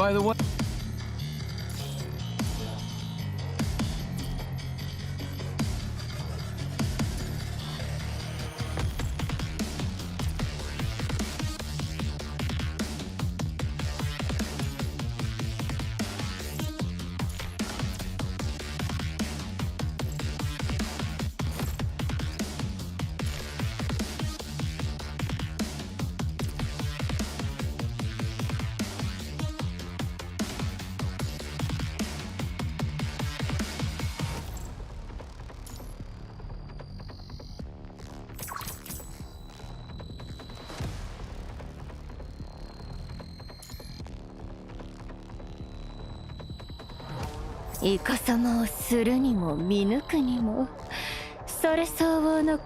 by the way. イカサマをするにも見抜くにもそれ相応の。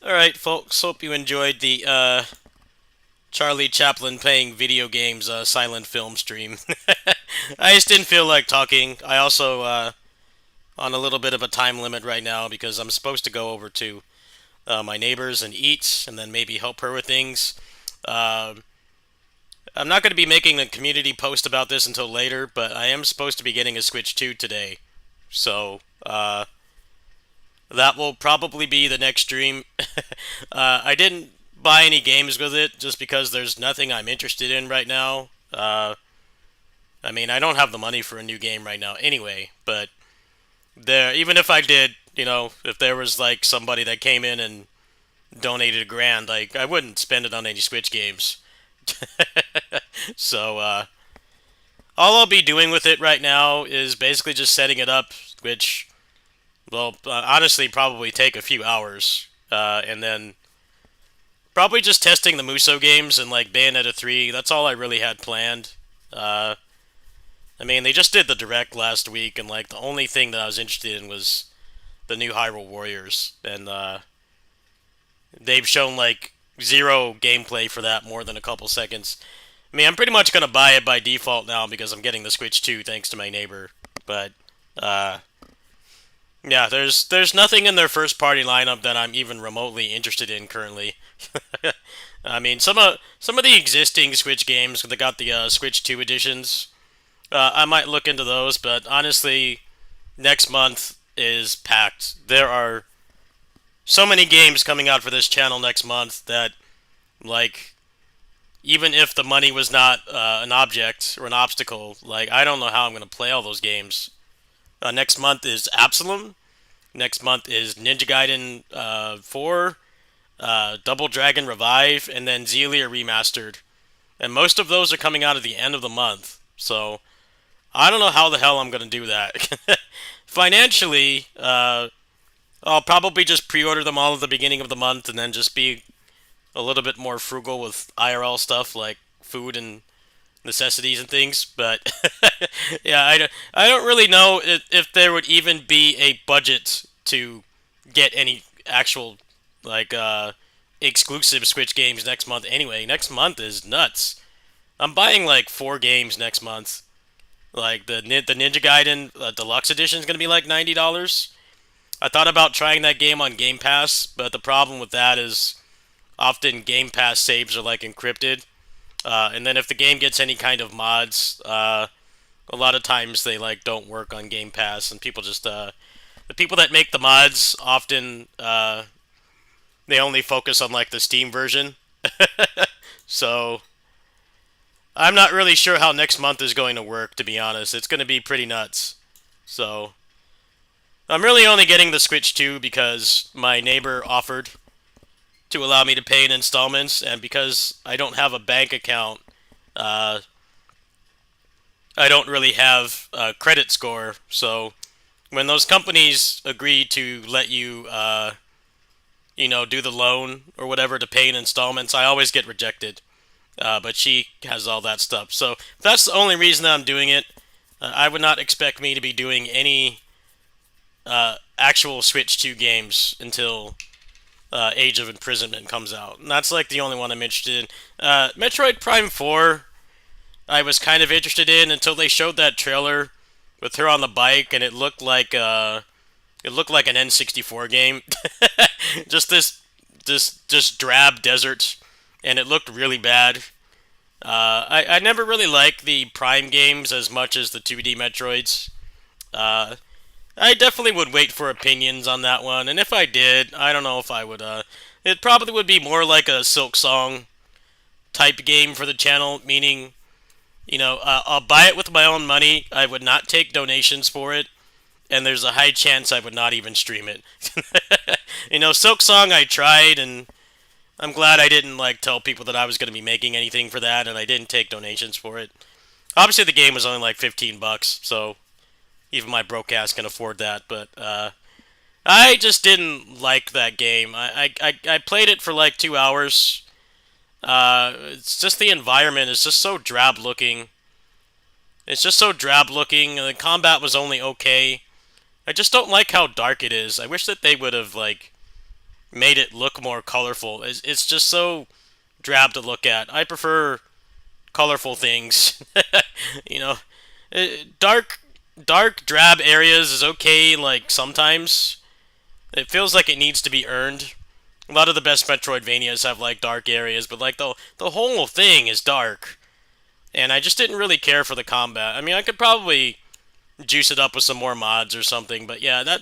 Alright, folks, hope you enjoyed the Charlie Chaplin playing video games silent film stream. I just didn't feel like talking. I also on a little bit of a time limit right now because I'm supposed to go over to my neighbor's and eat and then maybe help her with things. Uh, I'm not going to be making a community post about this until later, but I am supposed to be getting a Switch 2 today. So, that will probably be the next stream. I didn't buy any games with it just because there's nothing I'm interested in right now. I mean, I don't have the money for a new game right now anyway, but even if I did, if there was like somebody that came in and donated $1,000, like I wouldn't spend it on any Switch games. So, all I'll be doing with it right now is basically just setting it up, which will honestly probably take a few hours, and then probably just testing the Muso games and like Bayonetta 3. That's all I really had planned. I mean, they just did the direct last week, and like the only thing that I was interested in was the new Hyrule Warriors, and they've shown like zero gameplay for that more than a couple seconds. I mean, I'm pretty much gonna buy it by default now because I'm getting the Switch 2 thanks to my neighbor. But uh, yeah, there's nothing in their first party lineup that I'm even remotely interested in currently. I mean, some of the existing Switch games that got the Switch 2 editions, I might look into those. But honestly, next month is packed. There are so many games coming out for this channel next month that, like, even if the money was not an object or an obstacle, like, I don't know how I'm going to play all those games. Next month is Absalom. Next month is Ninja Gaiden 4. Double Dragon Revive, and then Xelia Remastered. And most of those are coming out at the end of the month. So I don't know how the hell I'm going to do that. Financially, I'll probably just pre-order them all at the beginning of the month and then just be a little bit more frugal with IRL stuff like food and necessities and things. But yeah, I don't really know if there would even be a budget to get any actual like exclusive Switch games next month. Anyway, next month is nuts. I'm buying like 4 games next month. Like the Ninja Gaiden Deluxe Edition is gonna be like $90. I thought about trying that game on Game Pass, but the problem with that is often Game Pass saves are like encrypted, and then if the game gets any kind of mods, a lot of times they like don't work on Game Pass, and people just the people that make the mods often they only focus on like the Steam version. So I'm not really sure how next month is going to work. To be honest, it's going to be pretty nuts. So I'm really only getting the Switch 2 because my neighbor offered to allow me to pay in installments, and because I don't have a bank account, uh, I don't really have a credit score. So when those companies agree to let you, do the loan or whatever to pay in installments, I always get rejected. But she has all that stuff. So that's the only reason that I'm doing it. I would not expect me to be doing any actual Switch 2 games until Age of Imprisonment comes out. And that's like the only one I'm interested in. Metroid Prime 4, I was kind of interested in until they showed that trailer with her on the bike, and it looked like an N64 game. just just drab desert, and it looked really bad. I never really liked the Prime games as much as the 2D Metroids. I definitely would wait for opinions on that one, and if I did, I don't know if I would. It probably would be more like a Silk Song type game for the channel, meaning, I'll buy it with my own money. I would not take donations for it, and there's a high chance I would not even stream it. Silk Song I tried, and I'm glad I didn't like tell people that I was going to be making anything for that, and I didn't take donations for it. Obviously, the game was only like $15, so even my broke ass can afford that. But I just didn't like that game. I played it for like 2 hours. It's just the environment is just so drab looking. It's just so drab looking. The combat was only okay. I just don't like how dark it is. I wish that they would have like made it look more colorful. It's just so drab to look at. I prefer colorful things. you know, dark drab areas is okay. Like sometimes it feels like it needs to be earned. A lot of the best Metroidvanias have like dark areas, but like the whole thing is dark, and I just didn't really care for the combat. I mean, I could probably juice it up with some more mods or something, but yeah,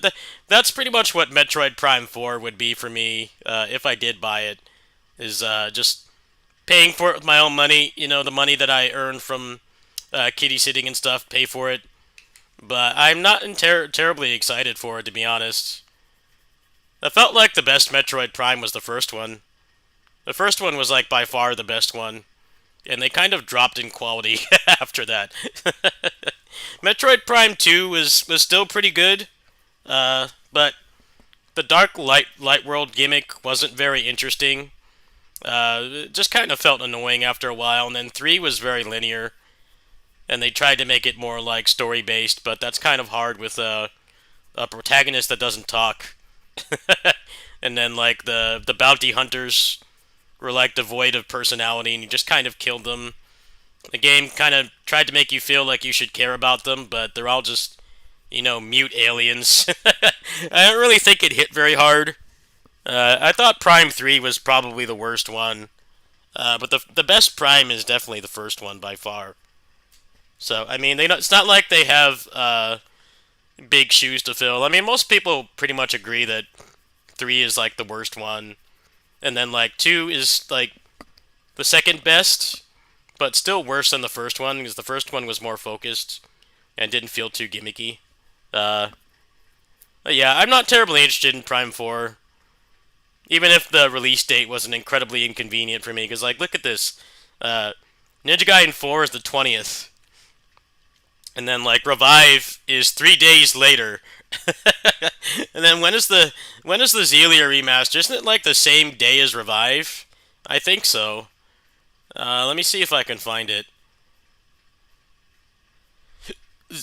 that's pretty much what Metroid Prime 4 would be for me if I did buy it. Is just paying for it with my own money. The money that I earn from kitty sitting and stuff, pay for it. But I'm not terribly excited for it, to be honest. I felt like the best Metroid Prime was the first one. The first one was like by far the best one, and they kind of dropped in quality after that. Metroid Prime 2 was still pretty good, but the Dark Light World gimmick wasn't very interesting. It just kind of felt annoying after a while, and then 3 was very linear, and they tried to make it more like story-based, but that's kind of hard with a protagonist that doesn't talk. And then like the bounty hunters were like devoid of personality, and you just kind of killed them. The game kind of tried to make you feel like you should care about them, but they're all just, mute aliens. I don't really think it hit very hard. I thought Prime 3 was probably the worst one, but the best Prime is definitely the first one by far. So, I mean, it's not like they have big shoes to fill. I mean, most people pretty much agree that 3 is like the worst one, and then like 2 is like the second best, but still worse than the first one because the first one was more focused and didn't feel too gimmicky. But yeah, I'm not terribly interested in Prime 4. Even if the release date wasn't incredibly inconvenient for me, because like, look at this. Uh, Ninja Gaiden 4 is the 20th, and then like Revive is 3 days later. And then when is the Xelia remaster? Isn't it like the same day as Revive? I think so. Let me see if I can find it.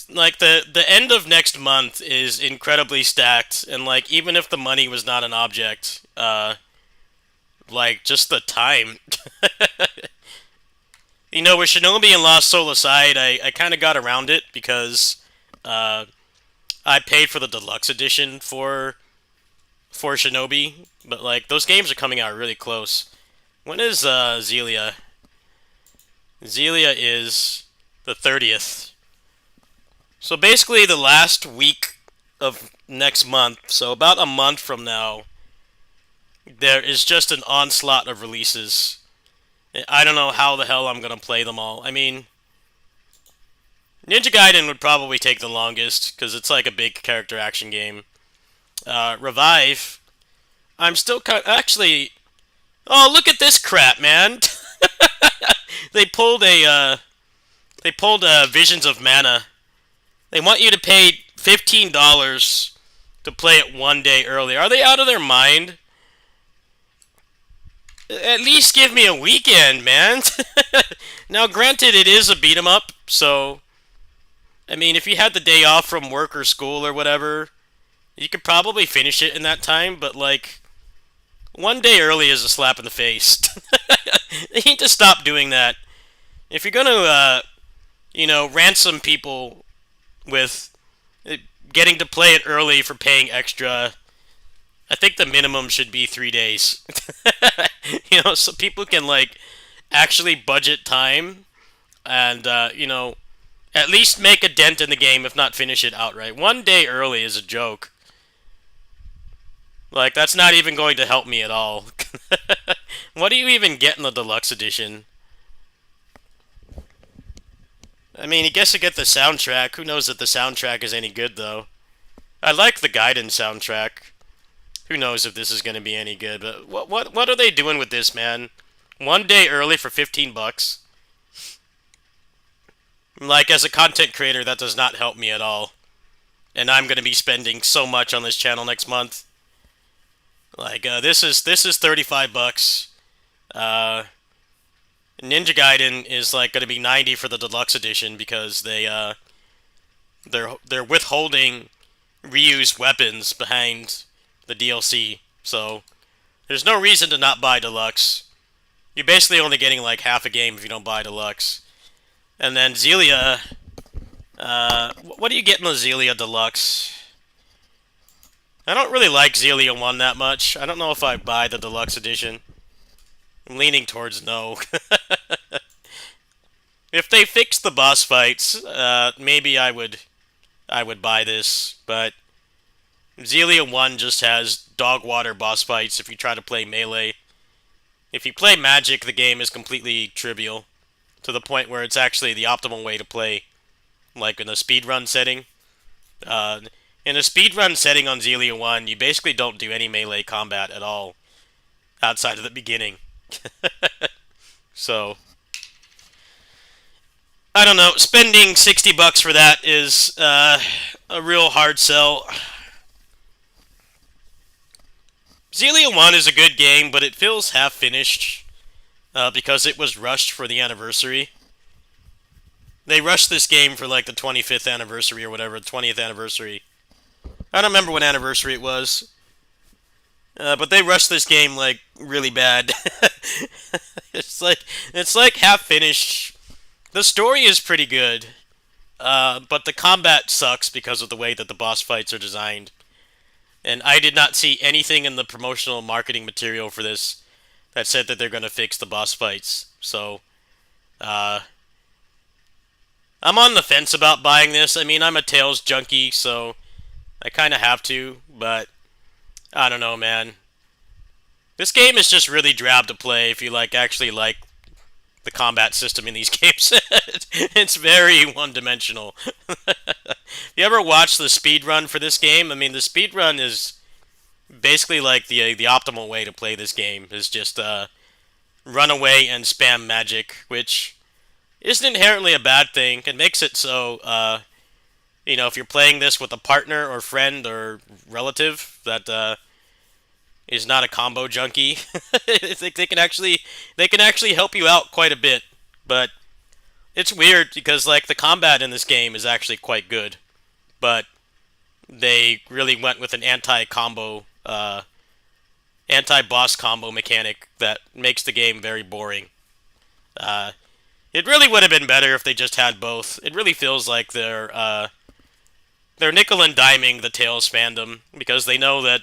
Like the end of next month is incredibly stacked, and like even if the money was not an object, like just the time. You know, with Shinobi and Lost Soul aside, I kind of got around it because uh, I paid for the deluxe edition for Shinobi, but like those games are coming out really close. When is Xelia? Xelia is the 30th. So basically the last week of next month, so about a month from now, there is just an onslaught of releases. I don't know how the hell I'm gonna play them all. I mean, Ninja Gaiden would probably take the longest, because it's like a big character action game. Revive, I'm still actually... Oh, look at this crap, man! They pulled Visions of Mana. They want you to pay $15 to play it one day early. Are they out of their mind? At least give me a weekend, man. Now, granted, it is a beat 'em up, so I mean, if you had the day off from work or school or whatever, you could probably finish it in that time. But like, one day early is a slap in the face. They need to stop doing that. If you're gonna, ransom people with getting to play it early for paying extra, I think the minimum should be 3 days. So people can like actually budget time and at least make a dent in the game, if not finish it outright. One day early is a joke. Like, that's not even going to help me at all. What do you even get in the deluxe edition? I mean, I guess you get the soundtrack. Who knows if the soundtrack is any good, though? I like the Gaiden soundtrack. Who knows if this is going to be any good, but what are they doing with this, man? One day early for $15? Like, as a content creator, that does not help me at all. And I'm going to be spending so much on this channel next month. Like, this is $35. Ninja Gaiden is like going to be $90 for the deluxe edition because they're withholding reused weapons behind the DLC. So there's no reason to not buy deluxe. You're basically only getting like half a game if you don't buy deluxe. And then Xelia, what do you get in the Xelia deluxe? I don't really like Xelia 1 that much. I don't know if I buy the deluxe edition. I'm leaning towards no. If they fix the boss fights, maybe I would buy this, but Xelia 1 just has dog water boss fights if you try to play melee. If you play magic, the game is completely trivial, to the point where it's actually the optimal way to play, like in a speedrun setting. In a speedrun setting on Xelia 1, you basically don't do any melee combat at all, outside of the beginning. So, I don't know, spending $60 for that is a real hard sell. Xelia 1 is a good game, but it feels half-finished because it was rushed for the anniversary. They rushed this game for like the 25th anniversary or whatever, 20th anniversary. I don't remember what anniversary it was. But they rushed this game like really bad. It's like half-finished. The story is pretty good, but the combat sucks because of the way that the boss fights are designed. And I did not see anything in the promotional marketing material for this that said that they're going to fix the boss fights. So, I'm on the fence about buying this. I mean, I'm a Tales junkie, so I kind of have to, but I don't know, man. This game is just really drab to play if you actually like the combat system in these games. It's very one-dimensional. You ever watch the speedrun for this game? I mean, the speedrun is basically like the optimal way to play this game is just run away and spam magic, which isn't inherently a bad thing. It makes it so if you're playing this with a partner or friend or relative that is not a combo junkie, they can actually help you out quite a bit. But it's weird because like the combat in this game is actually quite good, but they really went with an anti-boss combo mechanic that makes the game very boring. Uh, it really would have been better if they just had both. It really feels like they're nickel and diming the Tales fandom because they know that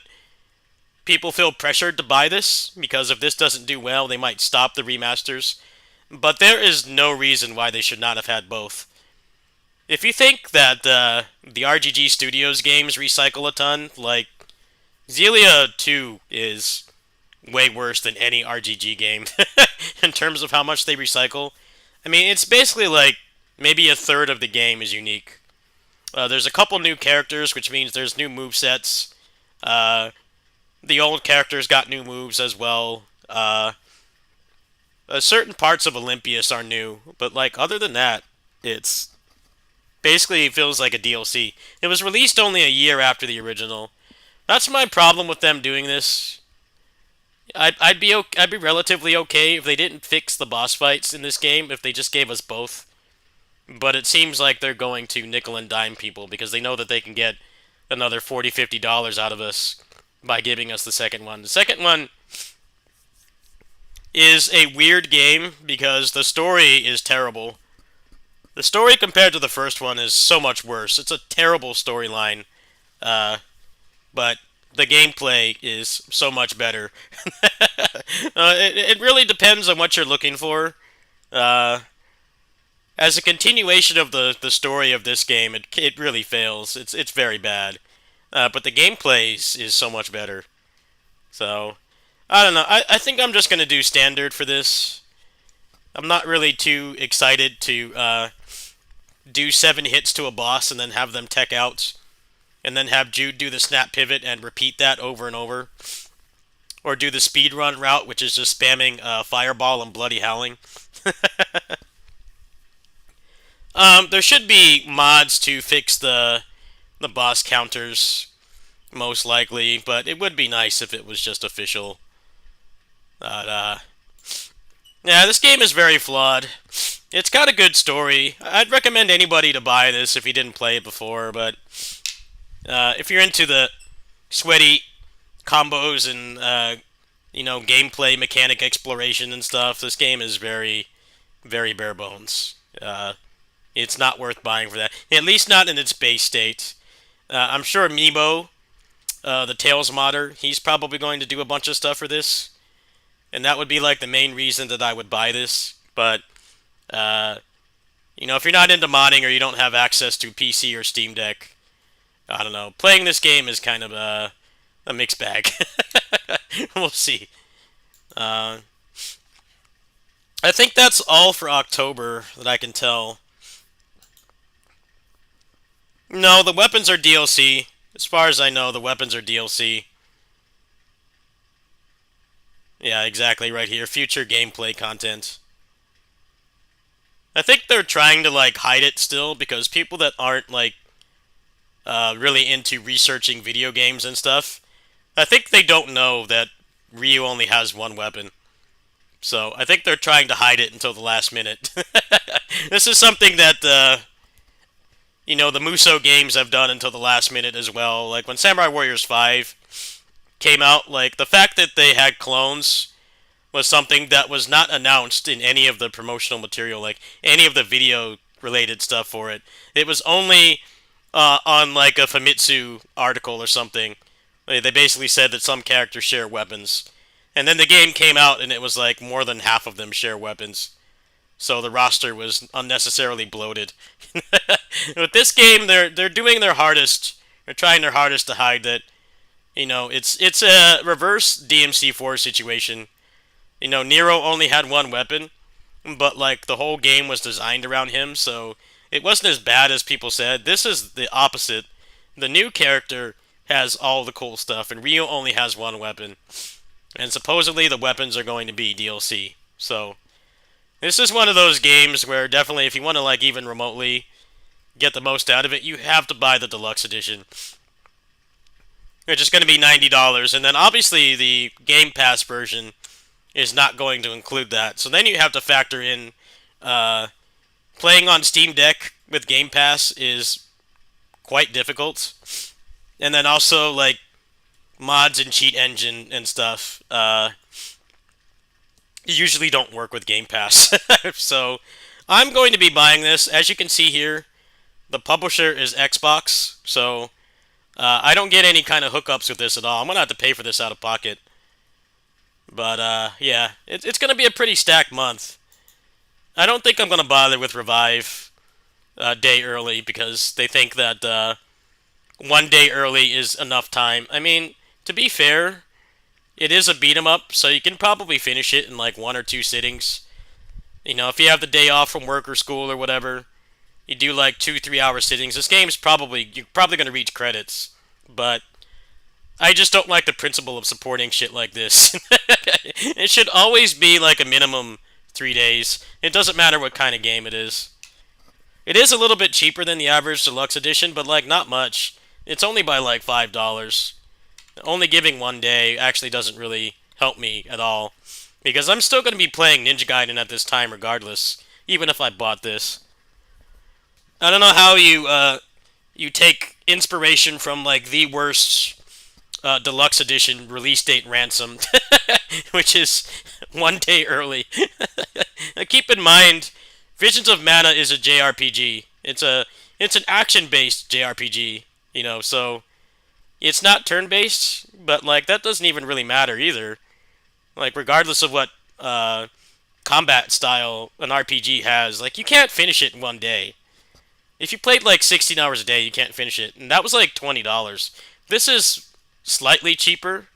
people feel pressured to buy this because if this doesn't do well, they might stop the remasters. But there is no reason why they should not have had both. If you think that the RGG Studios games recycle a ton, like Xillia 2 is way worse than any RGG game in terms of how much they recycle. I mean, it's basically like maybe a third of the game is unique. There's a couple new characters, which means there's new movesets. The old characters got new moves as well. Certain parts of Olympias are new, but like other than that, it's basically feels like a DLC. It was released only a year after the original. That's my problem with them doing this. I'd be relatively okay if they didn't fix the boss fights in this game. If they just gave us both. But it seems like they're going to nickel and dime people because they know that they can get another $40-50 out of us by giving us the second one. The second one is a weird game because the story is terrible. The story compared to the first one is so much worse. It's a terrible storyline, but the gameplay is so much better. It really depends on what you're looking for. As a continuation of the story of this game, it really fails. It's very bad. But the gameplay is so much better. So, I don't know. I think I'm just going to do standard for this. I'm not really too excited to do 7 hits to a boss and then have them tech out. And then have Jude do the snap pivot and repeat that over and over. Or do the speedrun route, which is just spamming Fireball and Bloody Howling. There should be mods to fix the boss counters, most likely, but it would be nice if it was just official. But, yeah, this game is very flawed. It's got a good story. I'd recommend anybody to buy this if you didn't play it before, but if you're into the sweaty combos and, gameplay mechanic exploration and stuff, this game is very, very bare bones. It's not worth buying for that. At least not in its base state. I'm sure Amiibo, the Tales modder, he's probably going to do a bunch of stuff for this. And that would be like the main reason that I would buy this. But, if you're not into modding or you don't have access to PC or Steam Deck, I don't know. Playing this game is kind of a mixed bag. We'll see. I think that's all for October that I can tell. No, the weapons are DLC. As far as I know, the weapons are DLC. Yeah, exactly, right here. Future gameplay content. I think they're trying to, hide it still, because people that aren't, really into researching video games and stuff, I think they don't know that Ryu only has one weapon. So, I think they're trying to hide it until the last minute. This is something that, the Muso games have done until the last minute as well. Like, when Samurai Warriors 5 came out, the fact that they had clones was something that was not announced in any of the promotional material, any of the video-related stuff for it. It was only on, a Famitsu article or something. They basically said that some characters share weapons. And then the game came out, and it was, more than half of them share weapons. So the roster was unnecessarily bloated. With this game, they're doing their hardest. They're trying their hardest to hide that. It's a reverse DMC4 situation. Nero only had one weapon, but the whole game was designed around him, so it wasn't as bad as people said. This is the opposite. The new character has all the cool stuff, and Ryu only has one weapon. And supposedly the weapons are going to be DLC. So this is one of those games where definitely if you want to like even remotely get the most out of it, you have to buy the deluxe edition. Which is going to be $90, and then obviously the Game Pass version is not going to include that. So then you have to factor in playing on Steam Deck with Game Pass is quite difficult. And then also like mods and cheat engine and stuff usually don't work with Game Pass. So I'm going to be buying this. As you can see here, the publisher is Xbox, so I don't get any kind of hookups with this at all. I'm going to have to pay for this out of pocket. But yeah, it's going to be a pretty stacked month. I don't think I'm going to bother with Revive day early because they think that 1 day early is enough time. I mean, to be fair, it is a beat 'em up, so you can probably finish it in like 1 or 2 sittings. You know, if you have the day off from work or school or whatever, you do like 2-3 hour sittings. This game's you're probably going to reach credits, but I just don't like the principle of supporting shit like this. It should always be like a minimum 3 days. It doesn't matter what kind of game it is. It is a little bit cheaper than the average deluxe edition, but like not much. It's only by like $5. Only giving 1 day actually doesn't really help me at all, because I'm still going to be playing Ninja Gaiden at this time regardless, even if I bought this. I don't know how you take inspiration from like the worst deluxe edition release date Ransom, which is 1 day early. Keep in mind, Visions of Mana is a JRPG. It's an action-based JRPG, you know, so it's not turn-based, but like that doesn't even really matter either. Like regardless of what combat style an RPG has, like you can't finish it in 1 day. If you played like 16 hours a day, you can't finish it, and that was like $20. This is slightly cheaper,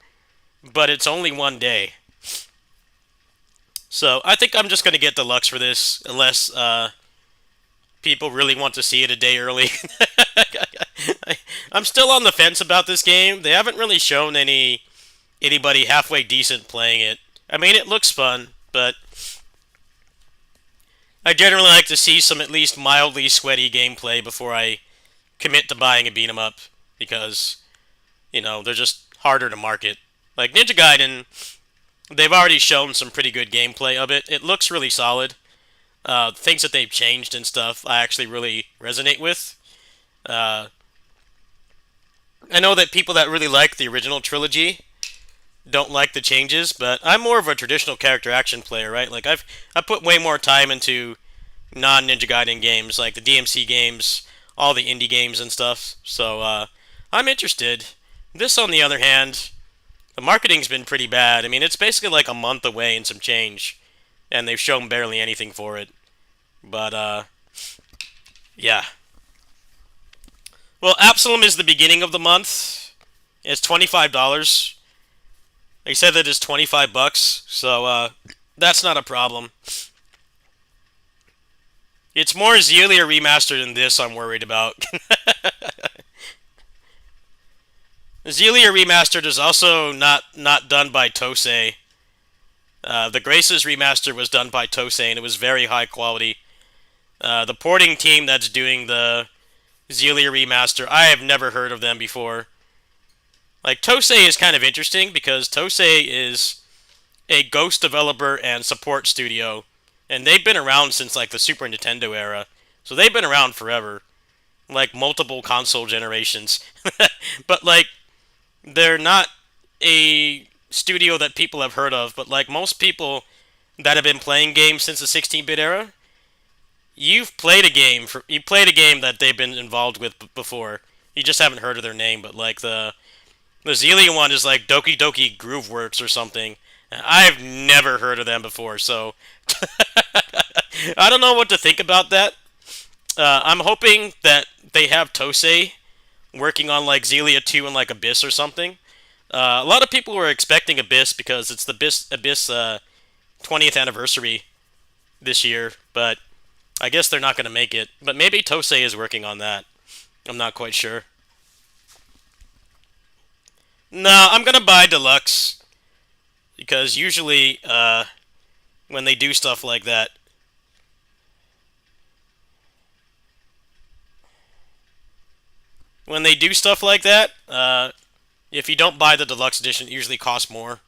but it's only 1 day. So I think I'm just gonna get deluxe for this, unless people really want to see it a day early. I'm still on the fence about this game. They haven't really shown anybody halfway decent playing it. I mean, it looks fun, but I generally like to see some at least mildly sweaty gameplay before I commit to buying a beat 'em up, because you know they're just harder to market. Like Ninja Gaiden, they've already shown some pretty good gameplay of it. It looks really solid. Things that they've changed and stuff, I actually really resonate with. I know that people that really like the original trilogy don't like the changes, but I'm more of a traditional character action player, right? Like I put way more time into non-Ninja Gaiden games, like the DMC games, all the indie games and stuff. So I'm interested. This, on the other hand, the marketing's been pretty bad. I mean, it's basically like a month away and some change, and they've shown barely anything for it. But yeah. Well, Absalom is the beginning of the month. It's $25. They said that it's $25, so that's not a problem. It's more Xillia remastered than this I'm worried about. Xillia remastered is also not done by Tosei. The Graces remaster was done by Tosei, and it was very high quality. The porting team that's doing the Xillia remaster, I have never heard of them before. Like, Tosei is kind of interesting because Tosei is a Ghost developer and support studio, and they've been around since like the Super Nintendo era, so they've been around forever, like multiple console generations. But like, they're not a studio that people have heard of, but like most people that have been playing games since the 16-bit era, you played a game that they've been involved with before. You just haven't heard of their name. But like the Xillia one is like Doki Doki Grooveworks or something. I've never heard of them before, so I don't know what to think about that. I'm hoping that they have Tosei working on like Xillia 2 and like Abyss or something. A lot of people were expecting Abyss because it's the Abyss 20th anniversary this year, but I guess they're not going to make it. But maybe Tosei is working on that. I'm not quite sure. No, I'm gonna buy Deluxe because usually when they do stuff like that, if you don't buy the Deluxe Edition, it usually costs more.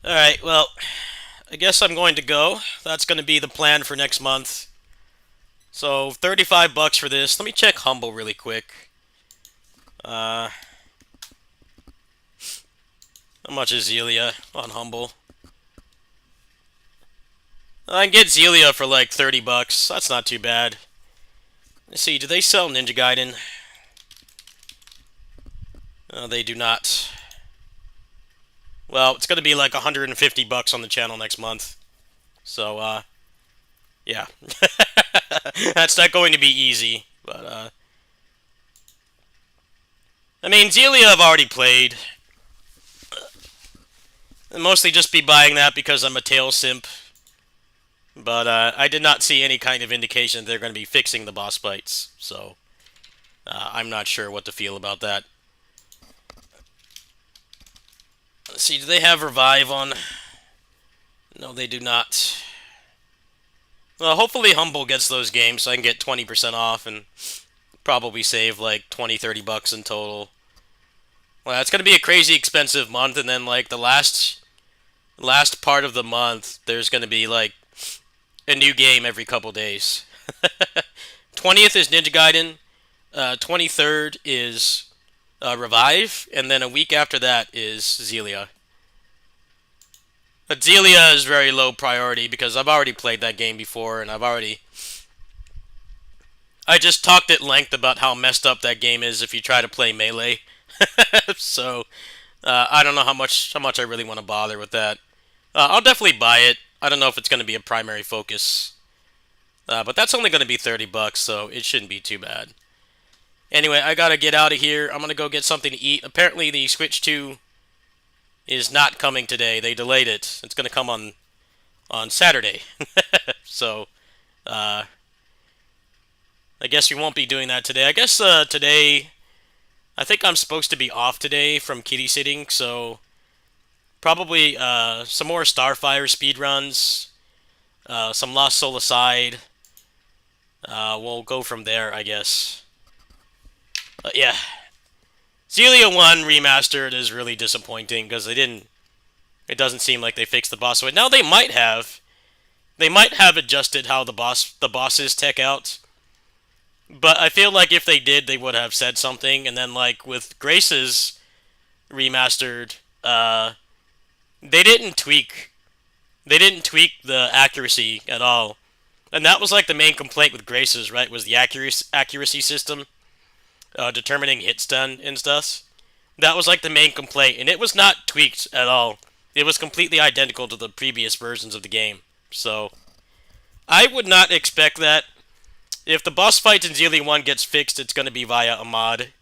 Alright, well, I guess I'm going to go. That's going to be the plan for next month. So, 35 bucks for this. Let me check Humble really quick. How much is Zelia on Humble? I can get Zelia for like 30 bucks. That's not too bad. Let's see, do they sell Ninja Gaiden? No, they do not. Well, it's going to be like 150 bucks on the channel next month. So, yeah. That's not going to be easy, but, I mean, Zelia I've already played. I'll mostly just be buying that because I'm a Tail simp. But, I did not see any kind of indication that they're going to be fixing the boss fights, so I'm not sure what to feel about that. Let's see, do they have Revive on? No, they do not. Well, hopefully Humble gets those games so I can get 20% off and probably save like 20-30 bucks in total. Well, it's going to be a crazy expensive month, and then like the last part of the month, there's going to be like a new game every couple days. 20th is Ninja Gaiden, 23rd is Revive, and then a week after that is Zelia. But Zelia is very low priority because I've already played that game before, and I just talked at length about how messed up that game is if you try to play Melee. So, I don't know how much I really want to bother with that. I'll definitely buy it. I don't know if it's going to be a primary focus. But that's only going to be 30 bucks, so it shouldn't be too bad. Anyway, I gotta get out of here. I'm gonna go get something to eat. Apparently the Switch 2 is not coming today. They delayed it. It's gonna come on Saturday. So, I guess we won't be doing that today. I guess today, I think I'm supposed to be off today from kitty sitting, so probably some more Starfire speedruns, some Lost Soul Aside. We'll go from there, I guess. Yeah. Zelia 1 Remastered is really disappointing because it doesn't seem like they fixed the boss fight. Now they might have adjusted how the bosses tech out. But I feel like if they did, they would have said something. And then like with Grace's Remastered, they didn't tweak the accuracy at all. And that was like the main complaint with Grace's, right? Was the accuracy system. Determining hit stun and stuff. That was like the main complaint, and it was not tweaked at all. It was completely identical to the previous versions of the game. So, I would not expect that. If the boss fight in Zelia 1 gets fixed, it's going to be via a mod.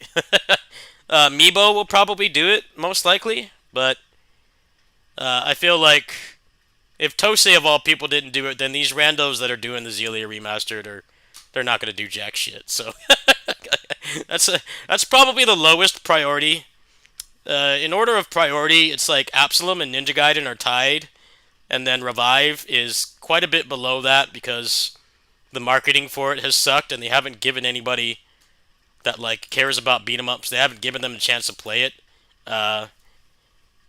Meebo will probably do it, most likely, but I feel like if Tosei of all people didn't do it, then these randos that are doing the Zelia Remastered they're not going to do jack shit, so that's probably the lowest priority. In order of priority, it's like Absalom and Ninja Gaiden are tied, and then Revive is quite a bit below that because the marketing for it has sucked, and they haven't given anybody that like cares about beat 'em ups. They haven't given them a chance to play it. And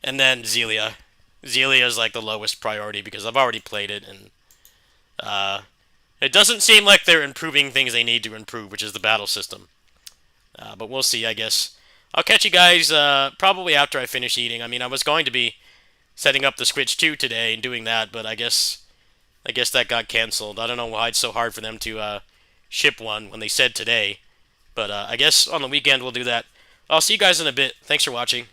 then Zelia. Zelia is like the lowest priority because I've already played it, and it doesn't seem like they're improving things they need to improve, which is the battle system. But we'll see, I guess. I'll catch you guys probably after I finish eating. I mean, I was going to be setting up the Switch 2 today and doing that, but I guess that got canceled. I don't know why it's so hard for them to ship one when they said today. But I guess on the weekend we'll do that. I'll see you guys in a bit. Thanks for watching.